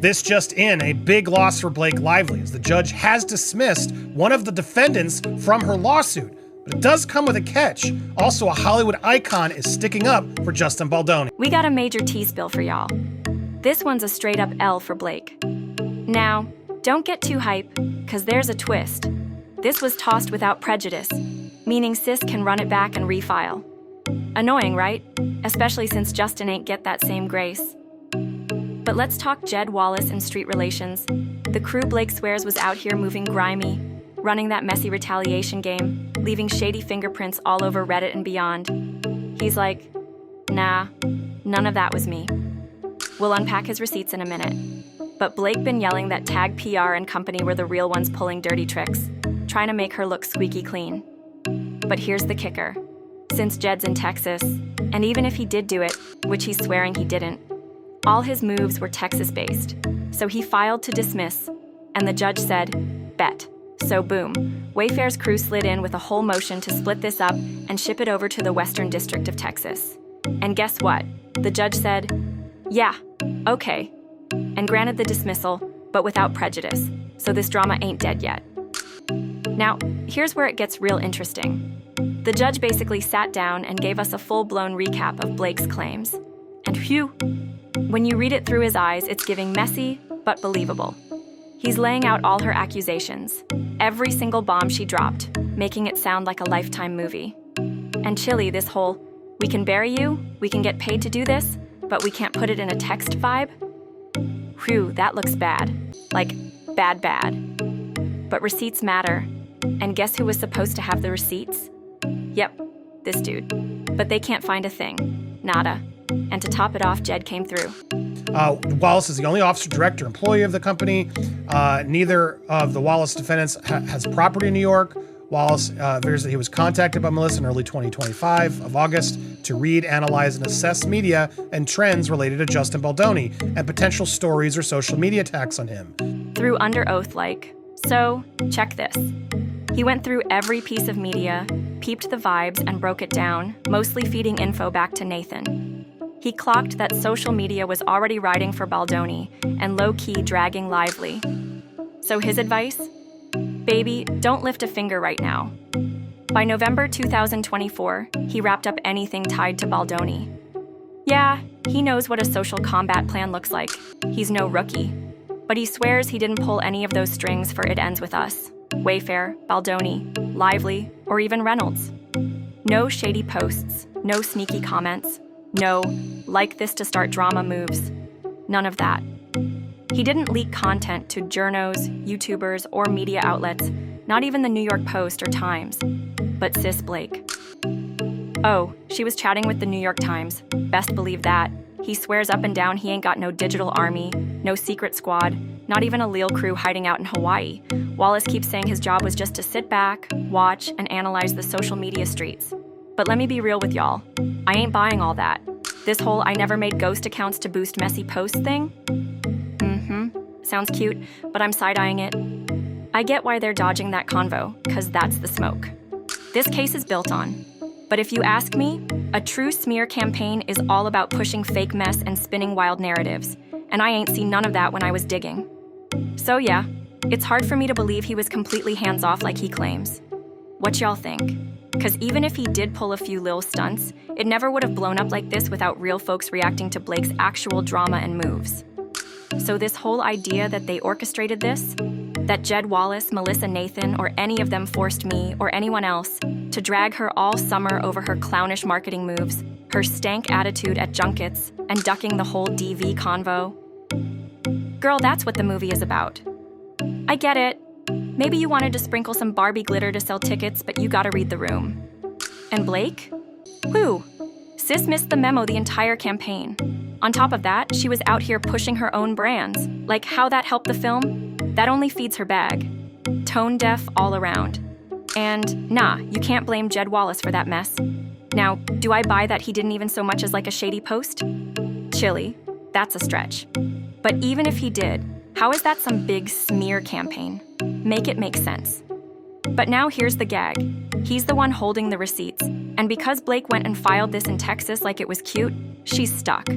This just in, a big loss for Blake Lively, as the judge has dismissed one of the defendants from her lawsuit. But it does come with a catch. Also, a Hollywood icon is sticking up for Justin Baldoni. We got a major tea spill for y'all. This one's a straight up L for Blake. Now, don't get too hype, cause there's a twist. This was tossed without prejudice, meaning sis can run it back and refile. Annoying, right? Especially since Justin ain't get that same grace. But let's talk Jed Wallace and street relations. The crew Blake swears was out here moving grimy, running that messy retaliation game, leaving shady fingerprints all over Reddit and beyond. He's like, nah, none of that was me. We'll unpack his receipts in a minute. But Blake been yelling that Tag PR and company were the real ones pulling dirty tricks, trying to make her look squeaky clean. But here's the kicker. Since Jed's in Texas, and even if he did do it, which he's swearing he didn't, all his moves were Texas-based. So he filed to dismiss, and the judge said, bet. So boom, Wayfair's crew slid in with a whole motion to split this up and ship it over to the Western District of Texas. And guess what? The judge said, yeah, okay, and granted the dismissal, but without prejudice, so this drama ain't dead yet. Now, here's where it gets real interesting. The judge basically sat down and gave us a full-blown recap of Blake's claims. And phew, when you read it through his eyes, it's giving messy, but believable. He's laying out all her accusations, every single bomb she dropped, making it sound like a Lifetime movie. And chile, this whole, we can bury you, we can get paid to do this, but we can't put it in a text vibe? Whew, that looks bad. Like, bad. But receipts matter. And guess who was supposed to have the receipts? Yep, this dude. But they can't find a thing. Nada. And to top it off, Jed came through. Wallace is the only officer, director, employee of the company. Neither of the Wallace defendants has property in New York. Wallace figures that he was contacted by Melissa in early 2025 of August to read, analyze, and assess media and trends related to Justin Baldoni and potential stories or social media attacks on him. Through under oath like, so check this. He went through every piece of media, peeped the vibes, and broke it down, mostly feeding info back to Nathan. He clocked that social media was already riding for Baldoni and low-key dragging Lively. So his advice? Baby, don't lift a finger right now. By November 2024, he wrapped up anything tied to Baldoni. Yeah, he knows what a social combat plan looks like. He's no rookie. But he swears he didn't pull any of those strings for It Ends With Us, Wayfair, Baldoni, Lively, or even Reynolds. No shady posts, no sneaky comments, no like this to start drama moves. None of that. He didn't leak content to journos, YouTubers, or media outlets, not even the New York Post or Times, but sis Blake. Oh, she was chatting with the New York Times. Best believe that. He swears up and down he ain't got no digital army, no secret squad, not even a Lille crew hiding out in Hawaii. Wallace keeps saying his job was just to sit back, watch, and analyze the social media streets. But let me be real with y'all. I ain't buying all that. This whole I never made ghost accounts to boost messy posts thing? Sounds cute, but I'm side-eyeing it. I get why they're dodging that convo, cause that's the smoke. This case is built on. But if you ask me, a true smear campaign is all about pushing fake mess and spinning wild narratives, and I ain't seen none of that when I was digging. So yeah, it's hard for me to believe he was completely hands-off like he claims. What y'all think? Cause even if he did pull a few Lil stunts, it never would have blown up like this without real folks reacting to Blake's actual drama and moves. So this whole idea that they orchestrated this, that Jed Wallace, Melissa Nathan, or any of them forced me, or anyone else, to drag her all summer over her clownish marketing moves, her stank attitude at junkets, and ducking the whole DV convo. Girl, that's what the movie is about. I get it. Maybe you wanted to sprinkle some Barbie glitter to sell tickets, but you gotta read the room. And Blake? Who? Sis missed the memo the entire campaign. On top of that, she was out here pushing her own brands. Like, how that helped the film? That only feeds her bag. Tone deaf all around. And nah, you can't blame Jed Wallace for that mess. Now, do I buy that he didn't even so much as like a shady post? Chile, that's a stretch. But even if he did, how is that some big smear campaign? Make it make sense. But now here's the gag. He's the one holding the receipts. And because Blake went and filed this in Texas like it was cute, she's stuck.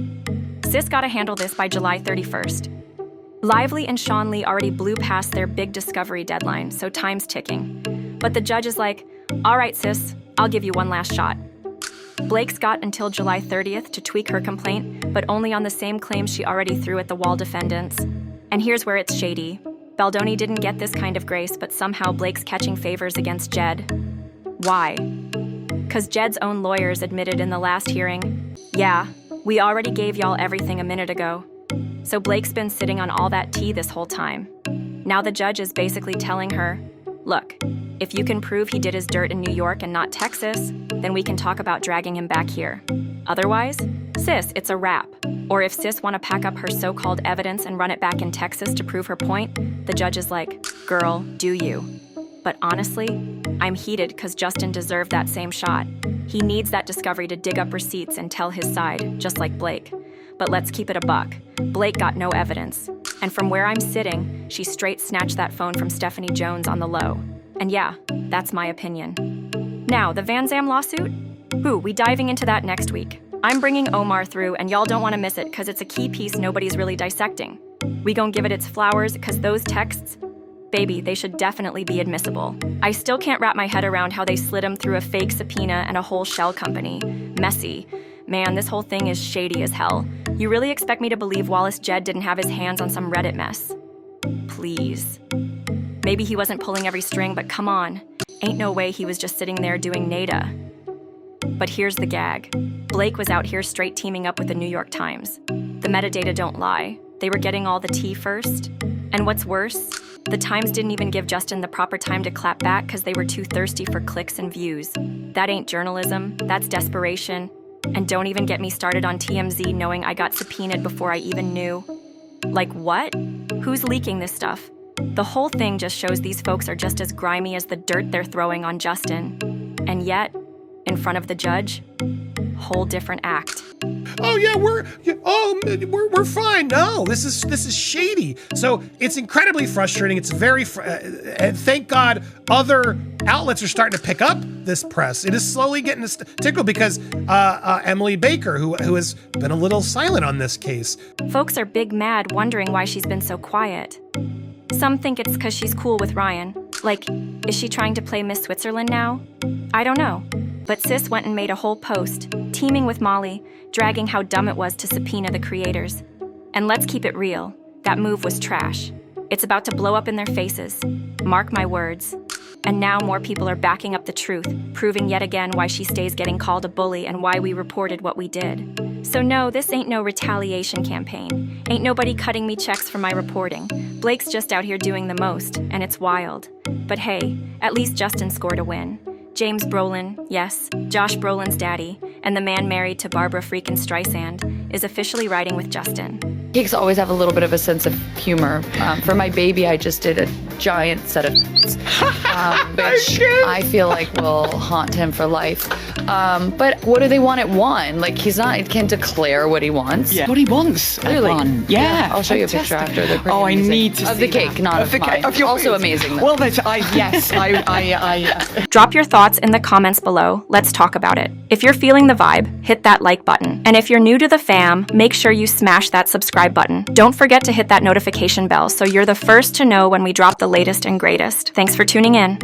Sis gotta handle this by July 31st. Lively and Sean Lee already blew past their big discovery deadline, so time's ticking. But the judge is like, all right, sis, I'll give you one last shot. Blake's got until July 30th to tweak her complaint, but only on the same claims she already threw at the wall defendants. And here's where it's shady. Baldoni didn't get this kind of grace, but somehow Blake's catching favors against Jed. Why? Because Jed's own lawyers admitted in the last hearing, yeah, we already gave y'all everything a minute ago. So Blake's been sitting on all that tea this whole time. Now the judge is basically telling her, look, if you can prove he did his dirt in New York and not Texas, then we can talk about dragging him back here. Otherwise, sis, it's a wrap. Or if sis want to pack up her so-called evidence and run it back in Texas to prove her point, the judge is like, girl, do you. But honestly, I'm heated because Justin deserved that same shot. He needs that discovery to dig up receipts and tell his side, just like Blake. But let's keep it a buck. Blake got no evidence. And from where I'm sitting, she straight snatched that phone from Stephanie Jones on the low. And yeah, that's my opinion. Now, the Van Zam lawsuit? Ooh, we diving into that next week. I'm bringing Omar through, and y'all don't want to miss it because it's a key piece nobody's really dissecting. We gon' give it its flowers because those texts, baby, they should definitely be admissible. I still can't wrap my head around how they slid him through a fake subpoena and a whole shell company. Messy. Man, this whole thing is shady as hell. You really expect me to believe Wallace Jed didn't have his hands on some Reddit mess? Please. Maybe he wasn't pulling every string, but come on. Ain't no way he was just sitting there doing nada. But here's the gag. Blake was out here straight teaming up with the New York Times. The metadata don't lie. They were getting all the tea first. And what's worse, the Times didn't even give Justin the proper time to clap back because they were too thirsty for clicks and views. That ain't journalism, that's desperation. And don't even get me started on TMZ knowing I got subpoenaed before I even knew. Like what? Who's leaking this stuff? The whole thing just shows these folks are just as grimy as the dirt they're throwing on Justin. And yet, in front of the judge, whole different act. Oh yeah, we're fine. No, this is shady. So it's incredibly frustrating. It's very, and thank God other outlets are starting to pick up this press. It is slowly getting tickled because Emily Baker, who has been a little silent on this case. Folks are big mad, wondering why she's been so quiet. Some think it's because she's cool with Ryan. Like, is she trying to play Miss Switzerland now? I don't know. But sis went and made a whole post, teaming with Molly, dragging how dumb it was to subpoena the creators. And let's keep it real, that move was trash. It's about to blow up in their faces. Mark my words. And now more people are backing up the truth, proving yet again why she stays getting called a bully and why we reported what we did. So no, this ain't no retaliation campaign. Ain't nobody cutting me checks for my reporting. Blake's just out here doing the most, and it's wild. But hey, at least Justin scored a win. James Brolin, yes, Josh Brolin's daddy, and the man married to Barbara freakin' Streisand, is officially riding with Justin. Cakes always have a little bit of a sense of humor. For my baby, I just did a giant set of which I feel like will haunt him for life. But what do they want at one? Like, he can't declare what he wants. Yeah. What he wants at one. Yeah. I'll show you a picture after the Oh, I need to see of the cake, that. not of mine. Of your also food. amazing though. Well, I Drop your thoughts in the comments below. Let's talk about it. If you're feeling the vibe, hit that like button. And if you're new to the fam, make sure you smash that subscribe button. Don't forget to hit that notification bell so you're the first to know when we drop the latest and greatest. Thanks for tuning in.